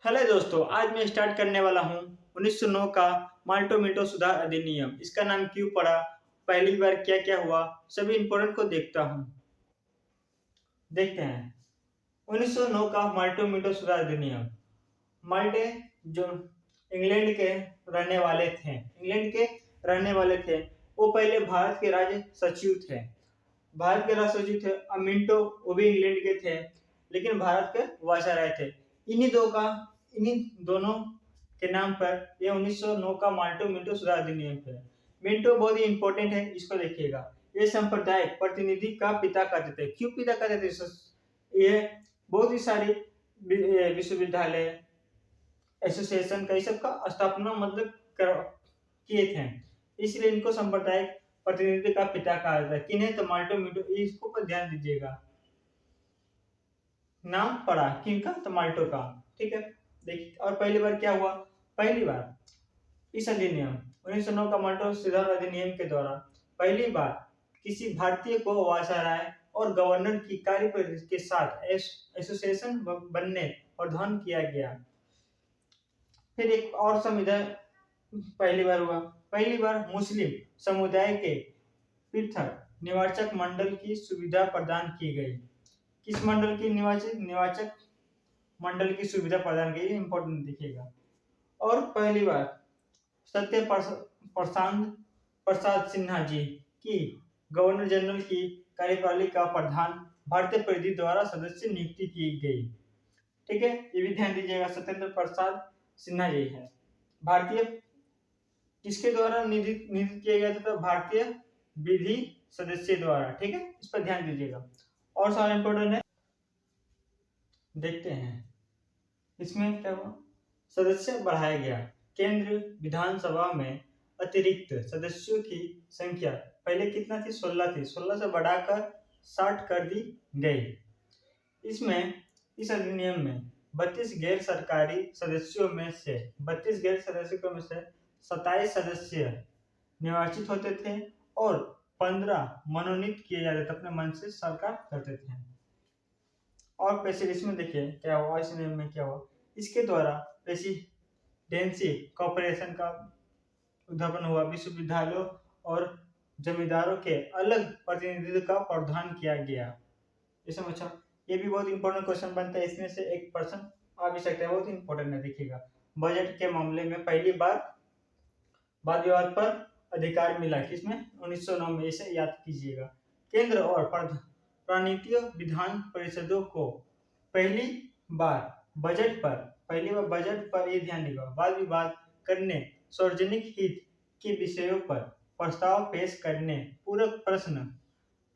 Hello दोस्तों, आज मैं स्टार्ट करने वाला हूँ 1909 का माल्टो मिंटो सुधार अधिनियम। इसका नाम क्यों पड़ा, पहली बार क्या क्या हुआ, सभी इंपॉर्टेंट को देखता हूँ। देखते हैं 1909 का माल्टो मिंटो सुधार अधिनियम। माल्टे जो इंग्लैंड के रहने वाले थे, वो पहले भारत के राज्य सचिव थे। अब मिंटो वो भी इंग्लैंड के थे, लेकिन भारत के वायसराय थे। इन्हीं दोनों के नाम पर यह 1909 का माल्टो मिंटो सुधार अधिनियम है। मिंटो बहुत ही इंपॉर्टेंट है, इसको देखिएगा। ये सांप्रदायिक प्रतिनिधि का पिता कहते थे। क्यों पिता कहते थे? ये बहुत ही सारी विश्वविद्यालय, एसोसिएशन का सब का स्थापना किए थे, इसलिए इनको सांप्रदायिक प्रतिनिधि का पिता कहा जाता है। किन्हें? तो माल्टो मिंटो। इसको पर ध्यान दीजिएगा, नाम पड़ा किनका? तो माल्टो का। ठीक है, देखिए। और पहली बार क्या हुआ? पहली बार इस अधिनियम 1909 का माल्टो सुधार अधिनियम के द्वारा पहली बार किसी भारतीय को वायसराय और गवर्नर की कार्यपरिधि के साथ एसोसिएशन बनने और धन किया गया। फिर एक और संविधान पहली बार हुआ। पहली बार मुस्लिम समुदाय के पृथक निवाचक मंडल की सुविधा प्रदान की गई। किस मंडल की? निवाचक मंडल की सुविधा प्रदान की। इंपॉर्टेंट दिखेगा। और पहली बार सत्य प्रसाद सिन्हा जी की गवर्नर जनरल की कार्यप्रणाली का प्रधान भारतीय परिधि द्वारा सदस्य नियुक्ति की गई। ठीक है, ये भी ध्यान दीजिएगा। सत्येंद्र प्रसाद सिन्हा जी है। भारतीय किसके द्वारा नियुक्त किया गया था? तो भारतीय विधि सदस्य द्वारा। ठीक है, इस पर ध्यान दीजिएगा। और सारा इंपॉर्टेंट है, देखते हैं इसमें क्या हुआ। सदस्य बढ़ाया गया। केंद्र विधानसभा में अतिरिक्त सदस्यों की संख्या पहले कितना थी? 16 थी। 16 से बढ़ाकर 60 कर दी गई। इस अधिनियम में 32 गैर सरकारी सदस्यों में से 27 सदस्य निर्वाचित होते थे और 15 मनोनीत किए जाते थे, अपने मन से सरकार करते थे। और प्रेसिडेंसी में देखिए क्या हुआ। इस नियम में क्या हुआ? इसके द्वारा प्रेसिडेंसी कॉर्पोरेशन का उद्भावन हुआ। विश्वविद्यालयों और जमींदारों के अलग प्रतिनिधित्व का प्रावधान किया गया। ये समझो, ये भी बहुत इंपॉर्टेंट क्वेश्चन बनता है। इसमें से एक पर्सन आ भी सकता है, बहुत इंपॉर्टेंट है। देखिएगा, बजट के मामले में पहली बार वाद विवाद पर अधिकार मिला। किसमें? 1909 में। इसे याद कीजिएगा। केंद्र और प्रांतीय विधान परिषदों को पहली बार बजट पर ये ध्यान देगा, वाद विवाद करने, सार्वजनिक हित के विषयों पर प्रस्ताव पेश करने, पूरक प्रश्न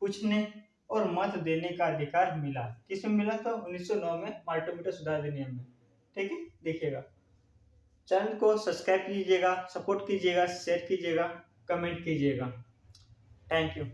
पूछने और मत देने का अधिकार मिला। किसमें मिला? तो 1909 में माल्टो मिंटो सुधार अधिनियम में। ठीक है, देखिएगा। चैनल को सब्सक्राइब कीजिएगा, सपोर्ट कीजिएगा, शेयर कीजिएगा, कमेंट कीजिएगा। Thank you.